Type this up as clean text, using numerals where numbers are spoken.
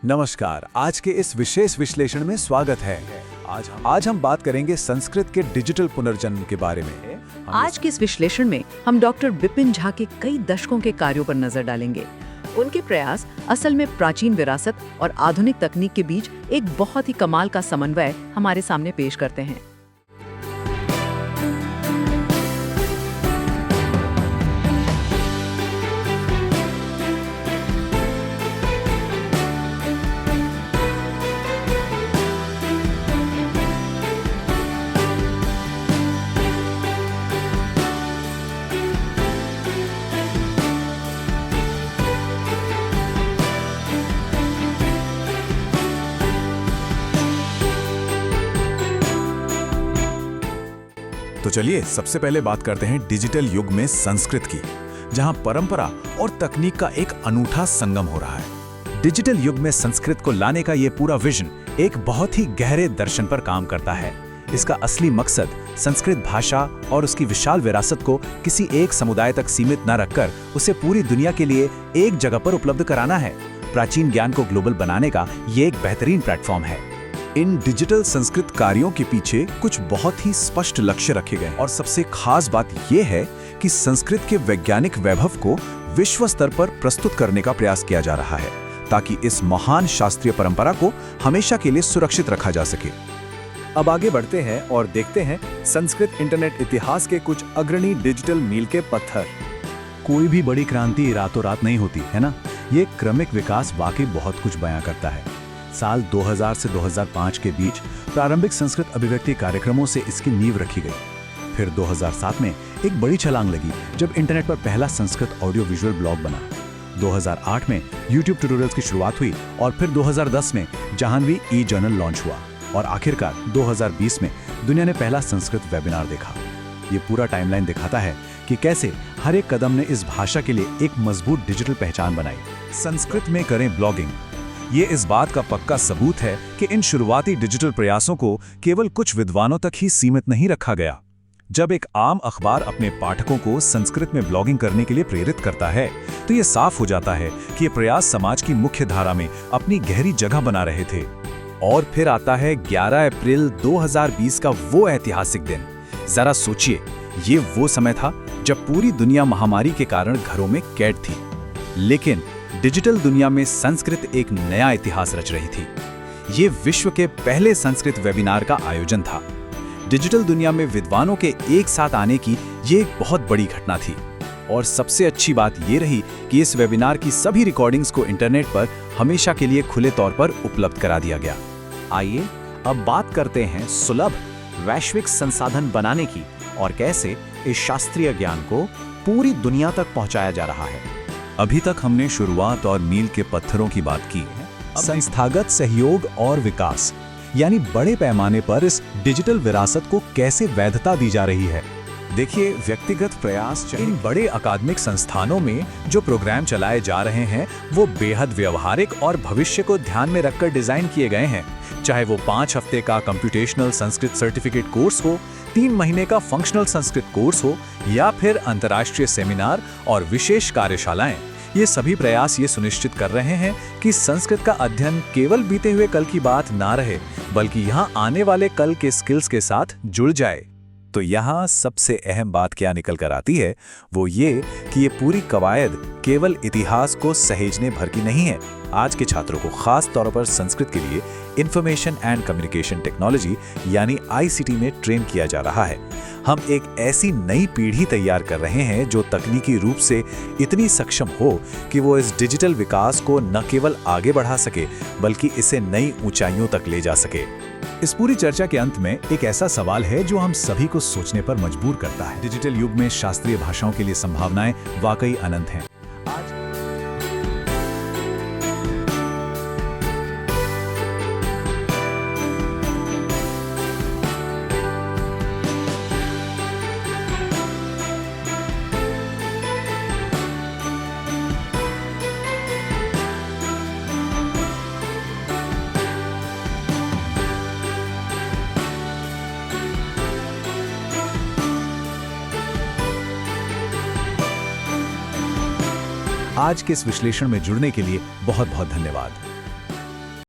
नमस्कार। आज के इस विशेष विश्लेषण में स्वागत है। आज हम बात करेंगे संस्कृत के डिजिटल पुनर्जन्म के बारे में। आज के इस विश्लेषण में हम डॉक्टर बिपिन झा के कई दशकों के कार्यों पर नजर डालेंगे। उनके प्रयास असल में प्राचीन विरासत और आधुनिक तकनीक के बीच एक बहुत ही कमाल का समन्वय हमारे सामने पेश करते हैं। तो चलिए सबसे पहले बात करते हैं डिजिटल युग में संस्कृत की, जहां परंपरा और तकनीक का एक अनूठा संगम हो रहा है। डिजिटल युग में संस्कृत को लाने का ये पूरा विजन एक बहुत ही गहरे दर्शन पर काम करता है। इसका असली मकसद संस्कृत भाषा और उसकी विशाल विरासत को किसी एक समुदाय तक सीमित न रखकर उसे पूरी दुनिया के लिए एक जगह पर उपलब्ध कराना है। प्राचीन ज्ञान को ग्लोबल बनाने का ये एक बेहतरीन प्लेटफॉर्म है। इन डिजिटल संस्कृत कार्यों के पीछे कुछ बहुत ही स्पष्ट लक्ष्य रखे गए और सबसे खास बात यह है कि संस्कृत के वैज्ञानिक वैभव को विश्व स्तर पर प्रस्तुत करने का प्रयास किया जा रहा है, ताकि इस महान शास्त्रीय परंपरा को हमेशा के लिए सुरक्षित रखा जा सके। अब आगे बढ़ते हैं और देखते हैं संस्कृत इंटरनेट इतिहास के कुछ अग्रणी डिजिटल मील के पत्थर। कोई भी बड़ी क्रांति रातों रात नहीं होती है ना। ये क्रमिक विकास वाकई बहुत कुछ बयां करता है। साल 2000 से 2005 के बीच प्रारंभिक संस्कृत अभिव्यक्ति कार्यक्रमों से इसकी नींव रखी गई। फिर 2007 में एक बड़ी छलांग लगी जब इंटरनेट पर पहला संस्कृत ऑडियो विजुअल ब्लॉग बना। 2008 में YouTube ट्यूटोरियल्स की शुरुआत हुई और फिर 2010 में जाह्नवी ई-जर्नल लॉन्च हुआ और आखिरकार 2020 में दुनिया ने पहला संस्कृत वेबिनार देखा। ये पूरा टाइमलाइन दिखाता है कि कैसे हर एक कदम ने इस भाषा के लिए एक मजबूत डिजिटल पहचान बनाई। संस्कृत में करें ब्लॉगिंग, ये इस बात का पक्का सबूत है कि इन शुरुआती डिजिटल प्रयासों को केवल कुछ विद्वानों तक ही सीमित नहीं रखा गया। जब एक आम अखबार अपने पाठकों को संस्कृत में ब्लॉगिंग करने के लिए प्रेरित करता है, तो ये साफ हो जाता है कि ये प्रयास समाज की मुख्य धारा में अपनी गहरी जगह बना रहे थे। और फिर आता है 11 अप्रैल 2020 का वो ऐतिहासिक दिन। जरा सोचिए, ये वो समय था जब पूरी दुनिया महामारी के कारण घरों में कैद थी, लेकिन डिजिटल दुनिया में संस्कृत एक नया इतिहास रच रही थी। ये विश्व के पहले संस्कृत वेबिनार का आयोजन था। डिजिटल दुनिया में विद्वानों के एक साथ आने की ये एक बहुत बड़ी घटना थी। और सबसे अच्छी बात ये रही कि इस वेबिनार की सभी रिकॉर्डिंग्स को इंटरनेट पर हमेशा के लिए खुले तौर पर उपलब्ध करा दिया गया। आइए अब बात करते हैं सुलभ वैश्विक संसाधन बनाने की और कैसे इस शास्त्रीय ज्ञान को पूरी दुनिया तक पहुंचाया जा रहा है। अभी तक हमने शुरुआत और मील के पत्थरों की बात की है। संस्थागत सहयोग और विकास, यानी बड़े पैमाने पर इस डिजिटल विरासत को कैसे वैधता दी जा रही है। देखिए, व्यक्तिगत प्रयास, इन बड़े अकादमिक संस्थानों में जो प्रोग्राम चलाए जा रहे हैं वो बेहद व्यवहारिक और भविष्य को ध्यान में रखकर डिजाइन किए गए हैं। चाहे वो 5 हफ्ते का कंप्यूटेशनल संस्कृत सर्टिफिकेट कोर्स हो, 3 महीने का फंक्शनल संस्कृत कोर्स हो या फिर अंतर्राष्ट्रीय सेमिनार और विशेष कार्यशालाएं, ये सभी प्रयास ये सुनिश्चित कर रहे हैं कि संस्कृत का अध्ययन केवल बीते हुए कल की बात ना रहे, बल्कि यहाँ आने वाले कल के स्किल्स के साथ जुड़ जाए। तो यहाँ सबसे अहम बात क्या निकल कर आती है वो ये कि ये पूरी कवायद केवल इतिहास को सहेजने भर की नहीं है। आज के छात्रों को खास तौर पर संस्कृत के लिए इंफॉर्मेशन एंड कम्युनिकेशन टेक्नोलॉजी यानी ICT में ट्रेन किया जा रहा है। हम एक ऐसी नई पीढ़ी तैयार कर रहे हैं जो तकनीकी रूप से इतनी सक्षम हो कि वो इस डिजिटल विकास को न केवल आगे बढ़ा सके बल्कि इसे नई ऊंचाइयों तक ले जा सके। इस पूरी चर्चा के अंत में एक ऐसा सवाल है जो हम सभी को सोचने पर मजबूर करता है। डिजिटल युग में शास्त्रीय भाषाओं के लिए संभावनाएं वाकई अनंत हैं। आज के इस विश्लेषण में जुड़ने के लिए बहुत बहुत धन्यवाद।